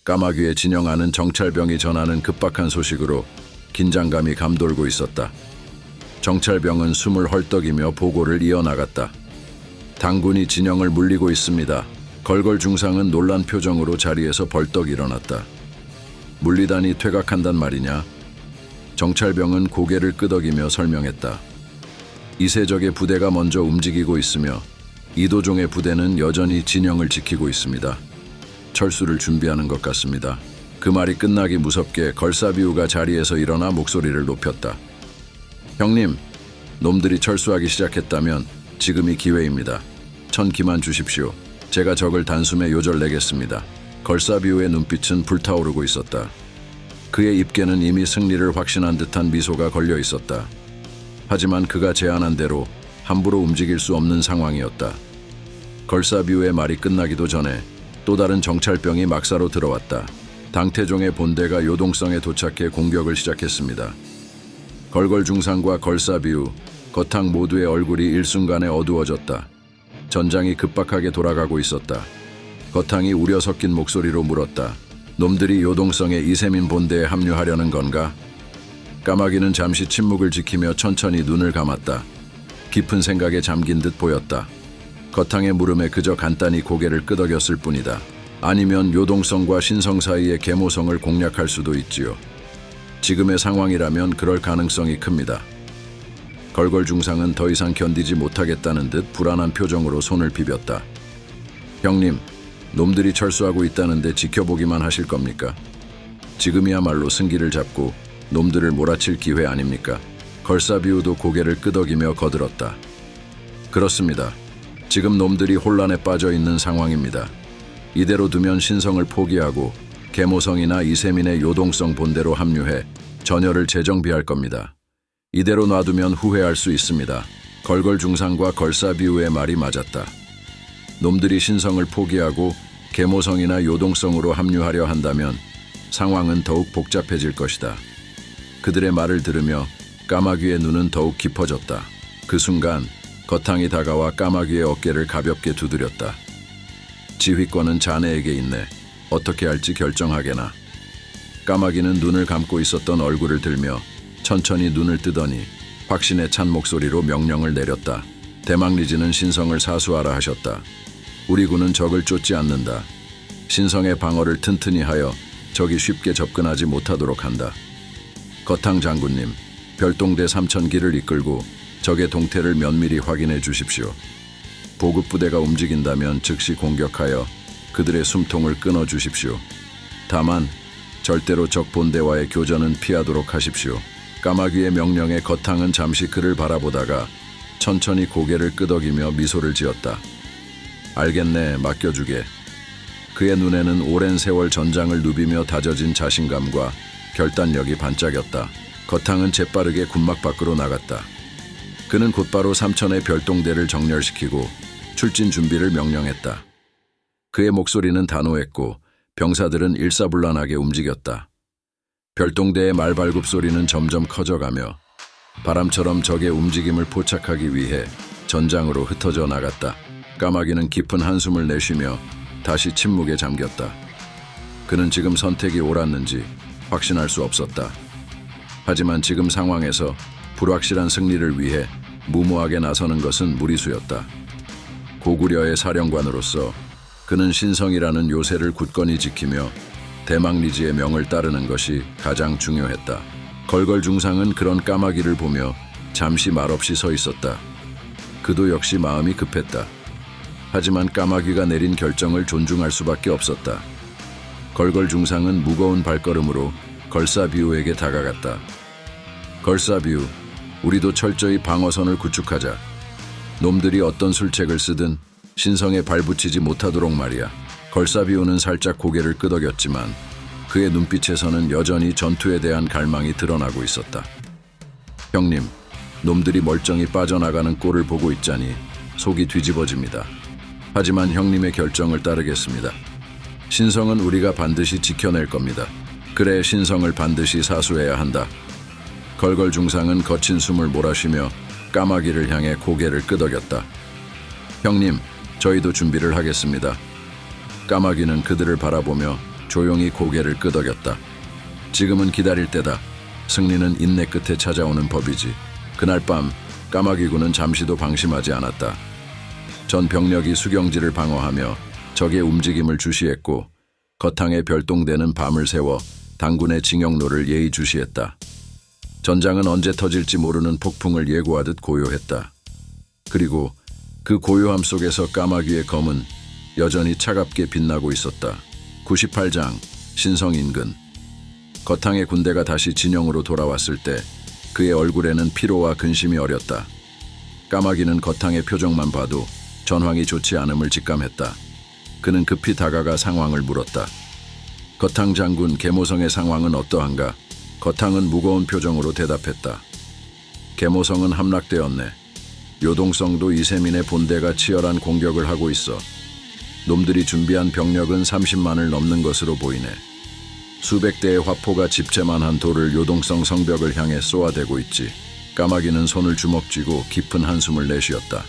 까마귀의 진영아는 정찰병이 전하는 급박한 소식으로 긴장감이 감돌고 있었다. 정찰병은 숨을 헐떡이며 보고를 이어나갔다. 당군이 진영을 물리고 있습니다. 걸걸 중상은 놀란 표정으로 자리에서 벌떡 일어났다. 물리다니 퇴각한단 말이냐? 정찰병은 고개를 끄덕이며 설명했다. 이세적의 부대가 먼저 움직이고 있으며 이도종의 부대는 여전히 진영을 지키고 있습니다. 철수를 준비하는 것 같습니다. 그 말이 끝나기 무섭게 걸사비우가 자리에서 일어나 목소리를 높였다. 형님, 놈들이 철수하기 시작했다면 지금이 기회입니다. 천기만 주십시오. 제가 적을 단숨에 요절내겠습니다. 걸사비우의 눈빛은 불타오르고 있었다. 그의 입계는 이미 승리를 확신한 듯한 미소가 걸려 있었다. 하지만 그가 제안한 대로 함부로 움직일 수 없는 상황이었다. 걸사비우의 말이 끝나기도 전에 또 다른 정찰병이 막사로 들어왔다. 당태종의 본대가 요동성에 도착해 공격을 시작했습니다. 걸걸 중상과 걸사비우, 거탕 모두의 얼굴이 일순간에 어두워졌다. 전장이 급박하게 돌아가고 있었다. 거탕이 우려 섞인 목소리로 물었다. 놈들이 요동성의 이세민 본대에 합류하려는 건가? 까마귀는 잠시 침묵을 지키며 천천히 눈을 감았다. 깊은 생각에 잠긴 듯 보였다. 거탕의 물음에 그저 간단히 고개를 끄덕였을 뿐이다. 아니면 요동성과 신성 사이의 계모성을 공략할 수도 있지요. 지금의 상황이라면 그럴 가능성이 큽니다. 걸걸 중상은 더 이상 견디지 못하겠다는 듯 불안한 표정으로 손을 비볐다. 형님, 놈들이 철수하고 있다는데 지켜보기만 하실 겁니까? 지금이야말로 승기를 잡고 놈들을 몰아칠 기회 아닙니까? 걸사비우도 고개를 끄덕이며 거들었다. 그렇습니다. 지금 놈들이 혼란에 빠져 있는 상황입니다. 이대로 두면 신성을 포기하고 계모성이나 이세민의 요동성 본대로 합류해 전열을 재정비할 겁니다. 이대로 놔두면 후회할 수 있습니다. 걸걸 중상과 걸사비우의 말이 맞았다. 놈들이 신성을 포기하고 계모성이나 요동성으로 합류하려 한다면 상황은 더욱 복잡해질 것이다. 그들의 말을 들으며 까마귀의 눈은 더욱 깊어졌다. 그 순간 거탕이 다가와 까마귀의 어깨를 가볍게 두드렸다. 지휘권은 자네에게 있네. 어떻게 할지 결정하게나. 까마귀는 눈을 감고 있었던 얼굴을 들며 천천히 눈을 뜨더니 확신에 찬 목소리로 명령을 내렸다. 대망리지는 신성을 사수하라 하셨다. 우리 군은 적을 쫓지 않는다. 신성의 방어를 튼튼히 하여 적이 쉽게 접근하지 못하도록 한다. 거탕 장군님, 별동대 3,000기를 이끌고 적의 동태를 면밀히 확인해 주십시오. 보급부대가 움직인다면 즉시 공격하여 그들의 숨통을 끊어 주십시오. 다만 절대로 적 본대와의 교전은 피하도록 하십시오. 까마귀의 명령에 거탕은 잠시 그를 바라보다가 천천히 고개를 끄덕이며 미소를 지었다. 알겠네, 맡겨주게. 그의 눈에는 오랜 세월 전장을 누비며 다져진 자신감과 결단력이 반짝였다. 거탕은 재빠르게 군막 밖으로 나갔다. 그는 곧바로 삼천의 별동대를 정렬시키고 출진 준비를 명령했다. 그의 목소리는 단호했고 병사들은 일사불란하게 움직였다. 별동대의 말발굽 소리는 점점 커져가며 바람처럼 적의 움직임을 포착하기 위해 전장으로 흩어져 나갔다. 까마귀는 깊은 한숨을 내쉬며 다시 침묵에 잠겼다. 그는 지금 선택이 옳았는지 확신할 수 없었다. 하지만 지금 상황에서 불확실한 승리를 위해 무모하게 나서는 것은 무리수였다. 고구려의 사령관으로서 그는 신성이라는 요새를 굳건히 지키며 대망리지의 명을 따르는 것이 가장 중요했다. 걸걸 중상은 그런 까마귀를 보며 잠시 말없이 서 있었다. 그도 역시 마음이 급했다. 하지만 까마귀가 내린 결정을 존중할 수밖에 없었다. 걸걸 중상은 무거운 발걸음으로 걸사비우에게 다가갔다. 걸사비우, 우리도 철저히 방어선을 구축하자. 놈들이 어떤 술책을 쓰든 신성에 발붙이지 못하도록 말이야. 걸사비우는 살짝 고개를 끄덕였지만 그의 눈빛에서는 여전히 전투에 대한 갈망이 드러나고 있었다. 형님, 놈들이 멀쩡히 빠져나가는 꼴을 보고 있자니 속이 뒤집어집니다. 하지만 형님의 결정을 따르겠습니다. 신성은 우리가 반드시 지켜낼 겁니다. 그래, 신성을 반드시 사수해야 한다. 걸걸 중상은 거친 숨을 몰아쉬며 까마귀를 향해 고개를 끄덕였다. 형님, 저희도 준비를 하겠습니다. 까마귀는 그들을 바라보며 조용히 고개를 끄덕였다. 지금은 기다릴 때다. 승리는 인내 끝에 찾아오는 법이지. 그날 밤 까마귀군은 잠시도 방심하지 않았다. 전 병력이 수경지를 방어하며 적의 움직임을 주시했고 거탕에 별동되는 밤을 세워 당군의 징역로를 예의주시했다. 전장은 언제 터질지 모르는 폭풍을 예고하듯 고요했다. 그리고 그 고요함 속에서 까마귀의 검은 여전히 차갑게 빛나고 있었다. 98장 신성 인근. 거탕의 군대가 다시 진영으로 돌아왔을 때 그의 얼굴에는 피로와 근심이 어렸다. 까마귀는 거탕의 표정만 봐도 전황이 좋지 않음을 직감했다. 그는 급히 다가가 상황을 물었다. 거탕 장군, 계모성의 상황은 어떠한가? 거탕은 무거운 표정으로 대답했다. 계모성은 함락되었네. 요동성도 이세민의 본대가 치열한 공격을 하고 있어. 놈들이 준비한 병력은 30만을 넘는 것으로 보이네. 수백 대의 화포가 집채만한 돌을 요동성 성벽을 향해 쏘아대고 있지. 까마귀는 손을 주먹 쥐고 깊은 한숨을 내쉬었다.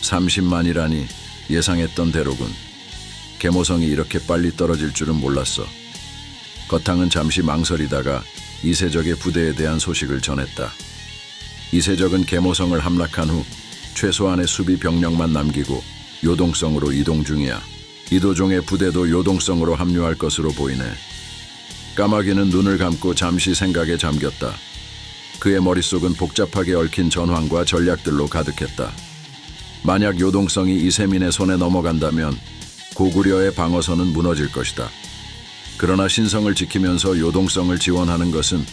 30만이라니 예상했던 대로군. 계모성이 이렇게 빨리 떨어질 줄은 몰랐어. 거탕은 잠시 망설이다가 이세적의 부대에 대한 소식을 전했다. 이세적은 계모성을 함락한 후 최소한의 수비 병력만 남기고 요동성으로 이동 중이야. 이도종의 부대도 요동성으로 합류할 것으로 보이네. 까마귀는 눈을 감고 잠시 생각에 잠겼다. 그의 머릿속은 복잡하게 얽힌 전황과 전략들로 가득했다. 만약 요동성이 이세민의 손에 넘어간다면 고구려의 방어선은 무너질 것이다. 그러나 신성을 지키면서 요동성을 지원하는 것은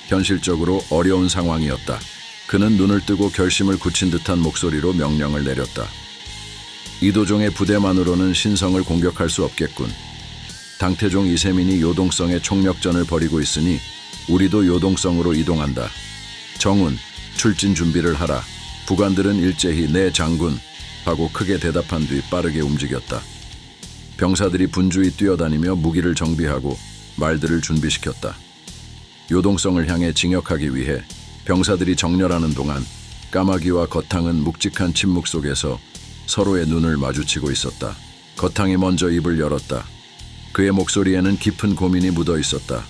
현실적으로 어려운 상황이었다. 그는 눈을 뜨고 결심을 굳힌 듯한 목소리로 명령을 내렸다. 이도종의 부대만으로는 신성을 공격할 수 없겠군. 당태종 이세민이 요동성에 총력전을 벌이고 있으니 우리도 요동성으로 이동한다. 정훈, 출진 준비를 하라. 부관들은 일제히 네 장군 하고 크게 대답한 뒤 빠르게 움직였다. 병사들이 분주히 뛰어다니며 무기를 정비하고 말들을 준비시켰다. 요동성을 향해 진격하기 위해 병사들이 정렬하는 동안 까마귀와 거탕은 묵직한 침묵 속에서 서로의 눈을 마주치고 있었다. 거탕이 먼저 입을 열었다. 그의 목소리에는 깊은 고민이 묻어 있었다.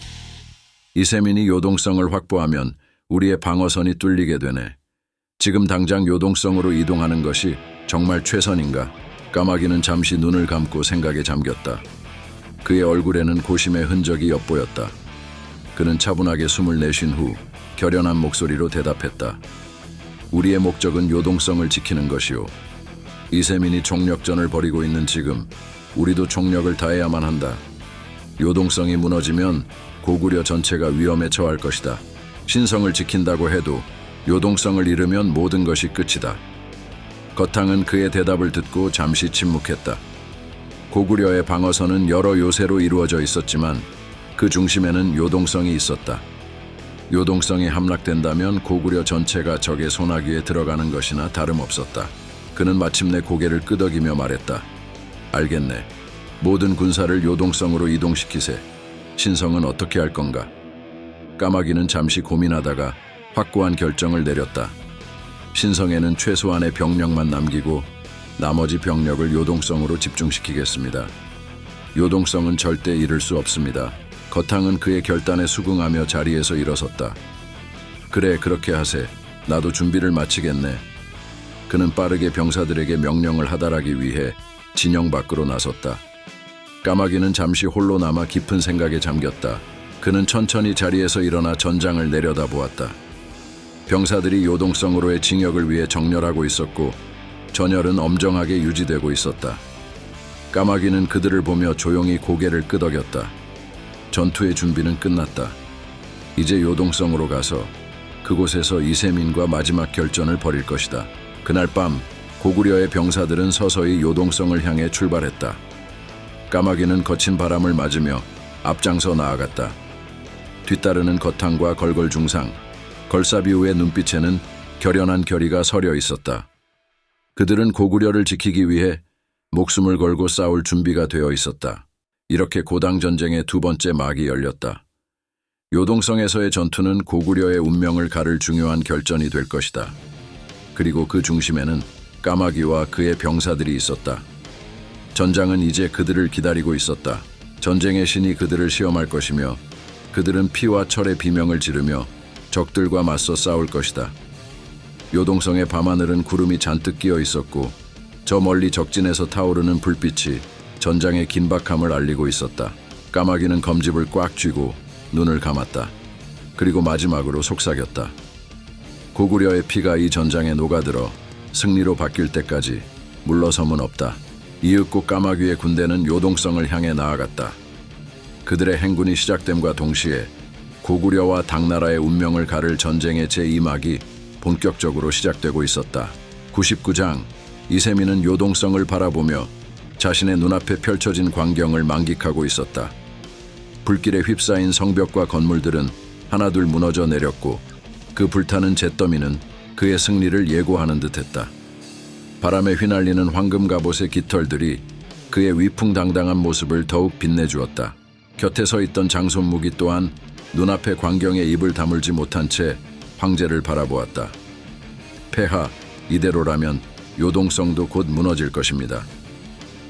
이세민이 요동성을 확보하면 우리의 방어선이 뚫리게 되네. 지금 당장 요동성으로 이동하는 것이 정말 최선인가? 까마귀는 잠시 눈을 감고 생각에 잠겼다. 그의 얼굴에는 고심의 흔적이 엿보였다. 그는 차분하게 숨을 내쉰 후 결연한 목소리로 대답했다. 우리의 목적은 요동성을 지키는 것이오. 이세민이 총력전을 벌이고 있는 지금 우리도 총력을 다해야만 한다. 요동성이 무너지면 고구려 전체가 위험에 처할 것이다. 신성을 지킨다고 해도 요동성을 잃으면 모든 것이 끝이다. 거탕은 그의 대답을 듣고 잠시 침묵했다. 고구려의 방어선은 여러 요새로 이루어져 있었지만 그 중심에는 요동성이 있었다. 요동성이 함락된다면 고구려 전체가 적의 손아귀에 들어가는 것이나 다름없었다. 그는 마침내 고개를 끄덕이며 말했다. 알겠네. 모든 군사를 요동성으로 이동시키세. 신성은 어떻게 할 건가? 까마귀는 잠시 고민하다가 확고한 결정을 내렸다. 신성에는 최소한의 병력만 남기고 나머지 병력을 요동성으로 집중시키겠습니다. 요동성은 절대 잃을 수 없습니다. 거탕은 그의 결단에 수긍하며 자리에서 일어섰다. 그래, 그렇게 하세. 나도 준비를 마치겠네. 그는 빠르게 병사들에게 명령을 하달하기 위해 진영 밖으로 나섰다. 까마귀는 잠시 홀로 남아 깊은 생각에 잠겼다. 그는 천천히 자리에서 일어나 전장을 내려다보았다. 병사들이 요동성으로의 징역을 위해 정렬하고 있었고 전열은 엄정하게 유지되고 있었다. 까마귀는 그들을 보며 조용히 고개를 끄덕였다. 전투의 준비는 끝났다. 이제 요동성으로 가서 그곳에서 이세민과 마지막 결전을 벌일 것이다. 그날 밤 고구려의 병사들은 서서히 요동성을 향해 출발했다. 까마귀는 거친 바람을 맞으며 앞장서 나아갔다. 뒤따르는 거탕과 걸걸중상, 걸사비우의 눈빛에는 결연한 결의가 서려 있었다. 그들은 고구려를 지키기 위해 목숨을 걸고 싸울 준비가 되어 있었다. 이렇게 고당전쟁의 두 번째 막이 열렸다. 요동성에서의 전투는 고구려의 운명을 가를 중요한 결전이 될 것이다. 그리고 그 중심에는 까마귀와 그의 병사들이 있었다. 전장은 이제 그들을 기다리고 있었다. 전쟁의 신이 그들을 시험할 것이며 그들은 피와 철의 비명을 지르며 적들과 맞서 싸울 것이다. 요동성의 밤하늘은 구름이 잔뜩 끼어 있었고 저 멀리 적진에서 타오르는 불빛이 전장의 긴박함을 알리고 있었다. 까마귀는 검집을 꽉 쥐고 눈을 감았다. 그리고 마지막으로 속삭였다. 고구려의 피가 이 전장에 녹아들어 승리로 바뀔 때까지 물러섬은 없다. 이윽고 까마귀의 군대는 요동성을 향해 나아갔다. 그들의 행군이 시작됨과 동시에 고구려와 당나라의 운명을 가를 전쟁의 제2막이 본격적으로 시작되고 있었다. 99장 이세민은 요동성을 바라보며 자신의 눈앞에 펼쳐진 광경을 만끽하고 있었다. 불길에 휩싸인 성벽과 건물들은 하나둘 무너져 내렸고 그 불타는 잿더미는 그의 승리를 예고하는 듯했다. 바람에 휘날리는 황금 갑옷의 깃털들이 그의 위풍당당한 모습을 더욱 빛내주었다. 곁에 서 있던 장손무기 또한 눈앞의 광경에 입을 다물지 못한 채 황제를 바라보았다. 폐하, 이대로라면 요동성도 곧 무너질 것입니다.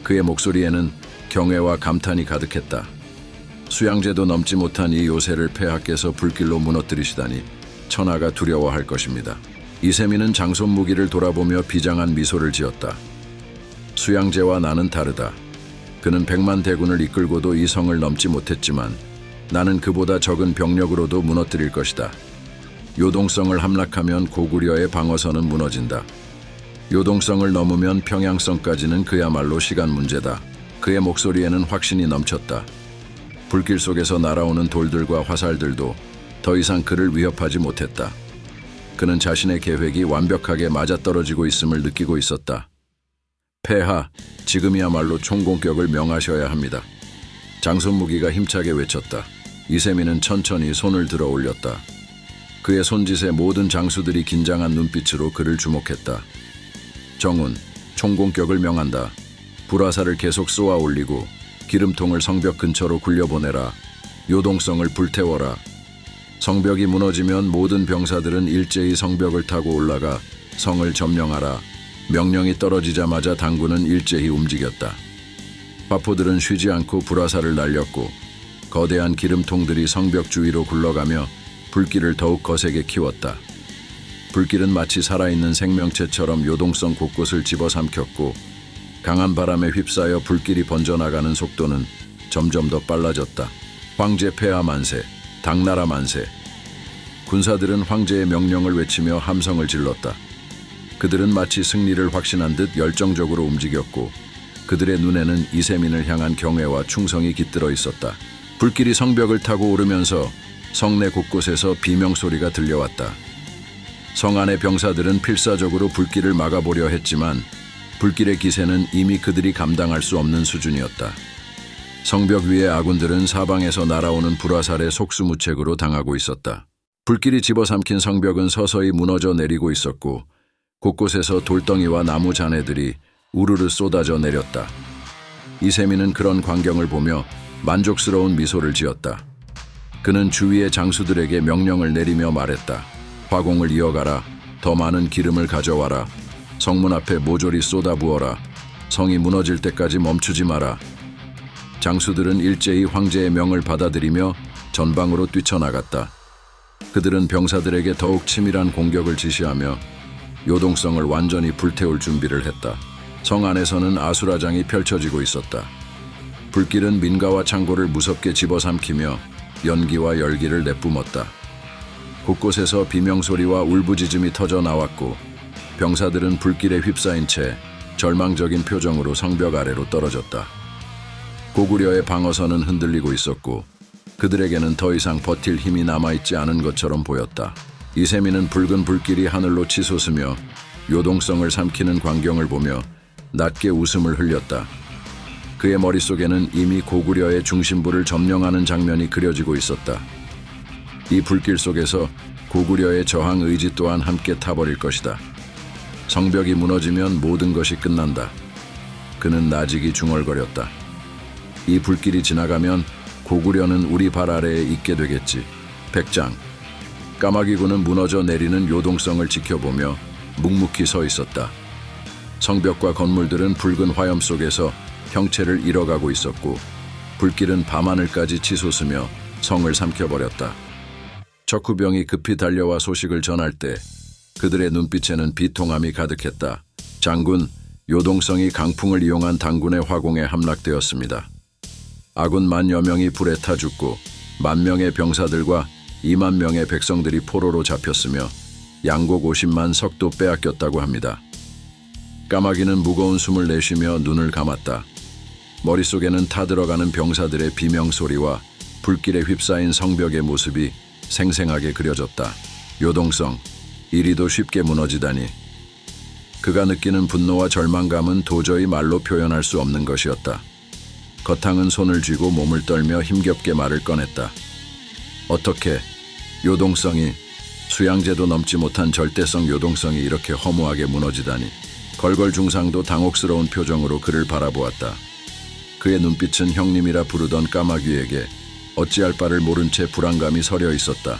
그의 목소리에는 경외와 감탄이 가득했다. 수양제도 넘지 못한 이 요새를 폐하께서 불길로 무너뜨리시다니 천하가 두려워할 것입니다. 이세민은 장손무기를 돌아보며 비장한 미소를 지었다. 수양제와 나는 다르다. 그는 100만 대군을 이끌고도 이 성을 넘지 못했지만 나는 그보다 적은 병력으로도 무너뜨릴 것이다. 요동성을 함락하면 고구려의 방어선은 무너진다. 요동성을 넘으면 평양성까지는 그야말로 시간 문제다. 그의 목소리에는 확신이 넘쳤다. 불길 속에서 날아오는 돌들과 화살들도 더 이상 그를 위협하지 못했다. 그는 자신의 계획이 완벽하게 맞아떨어지고 있음을 느끼고 있었다. 폐하, 지금이야말로 총공격을 명하셔야 합니다. 장손무기가 힘차게 외쳤다. 이세민은 천천히 손을 들어 올렸다. 그의 손짓에 모든 장수들이 긴장한 눈빛으로 그를 주목했다. 정훈, 총공격을 명한다. 불화살을 계속 쏘아 올리고 기름통을 성벽 근처로 굴려보내라. 요동성을 불태워라. 성벽이 무너지면 모든 병사들은 일제히 성벽을 타고 올라가 성을 점령하라. 명령이 떨어지자마자 당군은 일제히 움직였다. 화포들은 쉬지 않고 불화살을 날렸고 거대한 기름통들이 성벽 주위로 굴러가며 불길을 더욱 거세게 키웠다. 불길은 마치 살아있는 생명체처럼 요동성 곳곳을 집어삼켰고 강한 바람에 휩싸여 불길이 번져나가는 속도는 점점 더 빨라졌다. 황제 폐하 만세, 당나라 만세. 군사들은 황제의 명령을 외치며 함성을 질렀다. 그들은 마치 승리를 확신한 듯 열정적으로 움직였고 그들의 눈에는 이세민을 향한 경외와 충성이 깃들어 있었다. 불길이 성벽을 타고 오르면서 성내 곳곳에서 비명소리가 들려왔다. 성 안의 병사들은 필사적으로 불길을 막아보려 했지만 불길의 기세는 이미 그들이 감당할 수 없는 수준이었다. 성벽 위의 아군들은 사방에서 날아오는 불화살의 속수무책으로 당하고 있었다. 불길이 집어삼킨 성벽은 서서히 무너져 내리고 있었고 곳곳에서 돌덩이와 나무 잔해들이 우르르 쏟아져 내렸다. 이세민은 그런 광경을 보며 만족스러운 미소를 지었다. 그는 주위의 장수들에게 명령을 내리며 말했다. 화공을 이어가라. 더 많은 기름을 가져와라. 성문 앞에 모조리 쏟아부어라. 성이 무너질 때까지 멈추지 마라. 장수들은 일제히 황제의 명을 받아들이며 전방으로 뛰쳐나갔다. 그들은 병사들에게 더욱 치밀한 공격을 지시하며 요동성을 완전히 불태울 준비를 했다. 성 안에서는 아수라장이 펼쳐지고 있었다. 불길은 민가와 창고를 무섭게 집어삼키며 연기와 열기를 내뿜었다. 곳곳에서 비명소리와 울부짖음이 터져 나왔고 병사들은 불길에 휩싸인 채 절망적인 표정으로 성벽 아래로 떨어졌다. 고구려의 방어선은 흔들리고 있었고 그들에게는 더 이상 버틸 힘이 남아있지 않은 것처럼 보였다. 이세민은 붉은 불길이 하늘로 치솟으며 요동성을 삼키는 광경을 보며 낮게 웃음을 흘렸다. 그의 머릿속에는 이미 고구려의 중심부를 점령하는 장면이 그려지고 있었다. 이 불길 속에서 고구려의 저항 의지 또한 함께 타버릴 것이다. 성벽이 무너지면 모든 것이 끝난다. 그는 나직이 중얼거렸다. 이 불길이 지나가면 고구려는 우리 발 아래에 있게 되겠지. 백장. 까마귀군은 무너져 내리는 요동성을 지켜보며 묵묵히 서 있었다. 성벽과 건물들은 붉은 화염 속에서 형체를 잃어가고 있었고 불길은 밤하늘까지 치솟으며 성을 삼켜버렸다. 척후병이 급히 달려와 소식을 전할 때 그들의 눈빛에는 비통함이 가득했다. 장군, 요동성이 강풍을 이용한 당군의 화공에 함락되었습니다. 아군 10,000여 명이 불에 타 죽고 10,000명의 병사들과 20,000명의 백성들이 포로로 잡혔으며 양곡 50만 석도 빼앗겼다고 합니다. 까마귀는 무거운 숨을 내쉬며 눈을 감았다. 머릿속에는 타들어가는 병사들의 비명소리와 불길에 휩싸인 성벽의 모습이 생생하게 그려졌다. 요동성, 이리도 쉽게 무너지다니. 그가 느끼는 분노와 절망감은 도저히 말로 표현할 수 없는 것이었다. 거탕은 손을 쥐고 몸을 떨며 힘겹게 말을 꺼냈다. 어떻게 요동성이, 수양제도 넘지 못한 절대성 요동성이 이렇게 허무하게 무너지다니. 걸걸 중상도 당혹스러운 표정으로 그를 바라보았다. 그의 눈빛은 형님이라 부르던 까마귀에게 어찌할 바를 모른 채 불안감이 서려 있었다.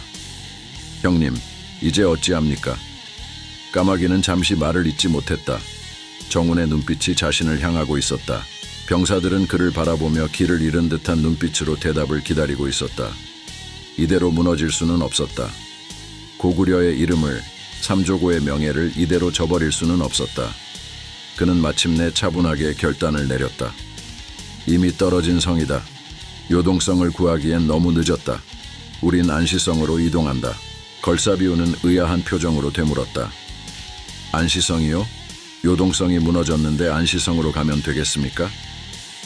형님, 이제 어찌합니까? 까마귀는 잠시 말을 잇지 못했다. 정운의 눈빛이 자신을 향하고 있었다. 병사들은 그를 바라보며 길을 잃은 듯한 눈빛으로 대답을 기다리고 있었다. 이대로 무너질 수는 없었다. 고구려의 이름을, 삼조고의 명예를 이대로 저버릴 수는 없었다. 그는 마침내 차분하게 결단을 내렸다. 이미 떨어진 성이다. 요동성을 구하기엔 너무 늦었다. 우린 안시성으로 이동한다. 걸사비우는 의아한 표정으로 되물었다. 안시성이요? 요동성이 무너졌는데 안시성으로 가면 되겠습니까?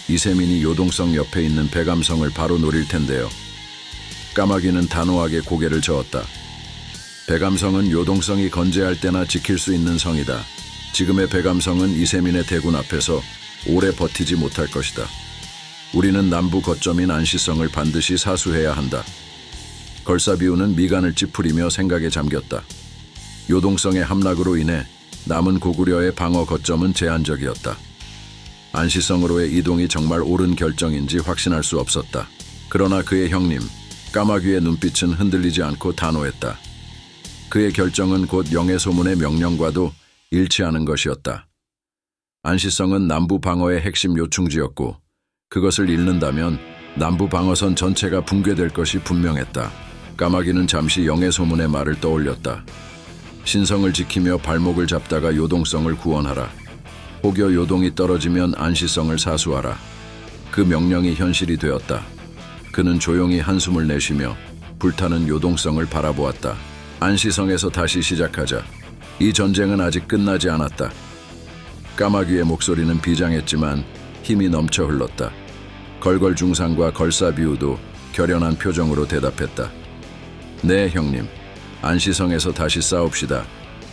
이세민이 요동성 옆에 있는 백암성을 바로 노릴 텐데요. 까마귀는 단호하게 고개를 저었다. 백암성은 요동성이 건재할 때나 지킬 수 있는 성이다. 지금의 백암성은 이세민의 대군 앞에서 오래 버티지 못할 것이다. 우리는 남부 거점인 안시성을 반드시 사수해야 한다. 걸사비우는 미간을 찌푸리며 생각에 잠겼다. 요동성의 함락으로 인해 남은 고구려의 방어 거점은 제한적이었다. 안시성으로의 이동이 정말 옳은 결정인지 확신할 수 없었다. 그러나 그의 형님, 까마귀의 눈빛은 흔들리지 않고 단호했다. 그의 결정은 곧 영해소문의 명령과도 일치하는 것이었다. 안시성은 남부 방어의 핵심 요충지였고 그것을 잃는다면 남부 방어선 전체가 붕괴될 것이 분명했다. 까마귀는 잠시 영해소문의 말을 떠올렸다. 신성을 지키며 발목을 잡다가 요동성을 구원하라. 혹여 요동이 떨어지면 안시성을 사수하라. 그 명령이 현실이 되었다. 그는 조용히 한숨을 내쉬며 불타는 요동성을 바라보았다. 안시성에서 다시 시작하자. 이 전쟁은 아직 끝나지 않았다. 까마귀의 목소리는 비장했지만 힘이 넘쳐 흘렀다. 걸걸중상과 걸사비우도 결연한 표정으로 대답했다. 네, 형님. 안시성에서 다시 싸웁시다.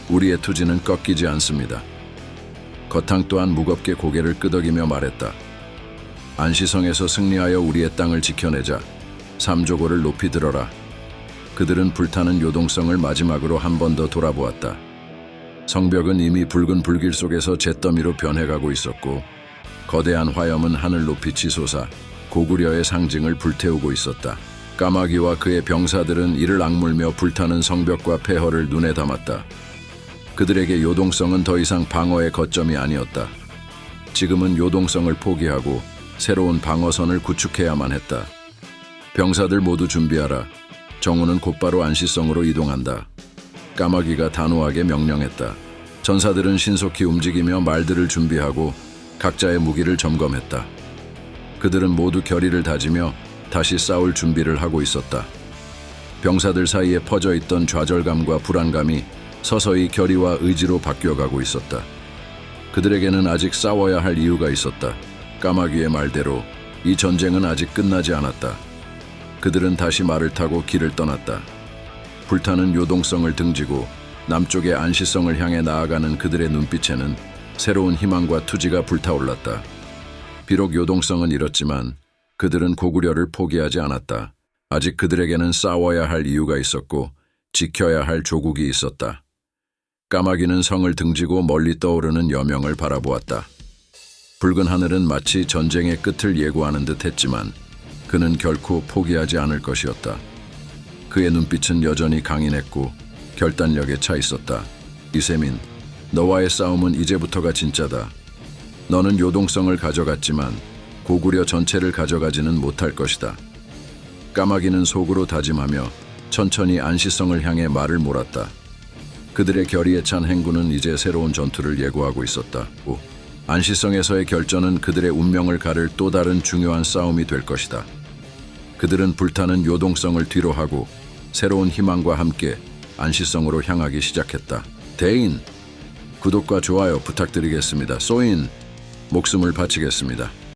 우리의 투지는 꺾이지 않습니다. 거탕 또한 무겁게 고개를 끄덕이며 말했다. 안시성에서 승리하여 우리의 땅을 지켜내자. 삼조고를 높이 들어라. 그들은 불타는 요동성을 마지막으로 한 번 더 돌아보았다. 성벽은 이미 붉은 불길 속에서 잿더미로 변해가고 있었고 거대한 화염은 하늘 높이 치솟아 고구려의 상징을 불태우고 있었다. 까마귀와 그의 병사들은 이를 악물며 불타는 성벽과 폐허를 눈에 담았다. 그들에게 요동성은 더 이상 방어의 거점이 아니었다. 지금은 요동성을 포기하고 새로운 방어선을 구축해야만 했다. 병사들 모두 준비하라. 정우는 곧바로 안시성으로 이동한다. 까마귀가 단호하게 명령했다. 전사들은 신속히 움직이며 말들을 준비하고 각자의 무기를 점검했다. 그들은 모두 결의를 다지며 다시 싸울 준비를 하고 있었다. 병사들 사이에 퍼져 있던 좌절감과 불안감이 서서히 결의와 의지로 바뀌어가고 있었다. 그들에게는 아직 싸워야 할 이유가 있었다. 까마귀의 말대로 이 전쟁은 아직 끝나지 않았다. 그들은 다시 말을 타고 길을 떠났다. 불타는 요동성을 등지고 남쪽의 안시성을 향해 나아가는 그들의 눈빛에는 새로운 희망과 투지가 불타올랐다. 비록 요동성은 잃었지만 그들은 고구려를 포기하지 않았다. 아직 그들에게는 싸워야 할 이유가 있었고 지켜야 할 조국이 있었다. 까마귀는 성을 등지고 멀리 떠오르는 여명을 바라보았다. 붉은 하늘은 마치 전쟁의 끝을 예고하는 듯 했지만 그는 결코 포기하지 않을 것이었다. 그의 눈빛은 여전히 강인했고 결단력에 차 있었다. 이세민, 너와의 싸움은 이제부터가 진짜다. 너는 요동성을 가져갔지만 고구려 전체를 가져가지는 못할 것이다. 까마귀는 속으로 다짐하며 천천히 안시성을 향해 말을 몰았다. 그들의 결의에 찬 행군은 이제 새로운 전투를 예고하고 있었다. 안시성에서의 결전은 그들의 운명을 가를 또 다른 중요한 싸움이 될 것이다. 그들은 불타는 요동성을 뒤로하고 새로운 희망과 함께 안시성으로 향하기 시작했다. 대인, 구독과 좋아요 부탁드리겠습니다. 소인, 목숨을 바치겠습니다.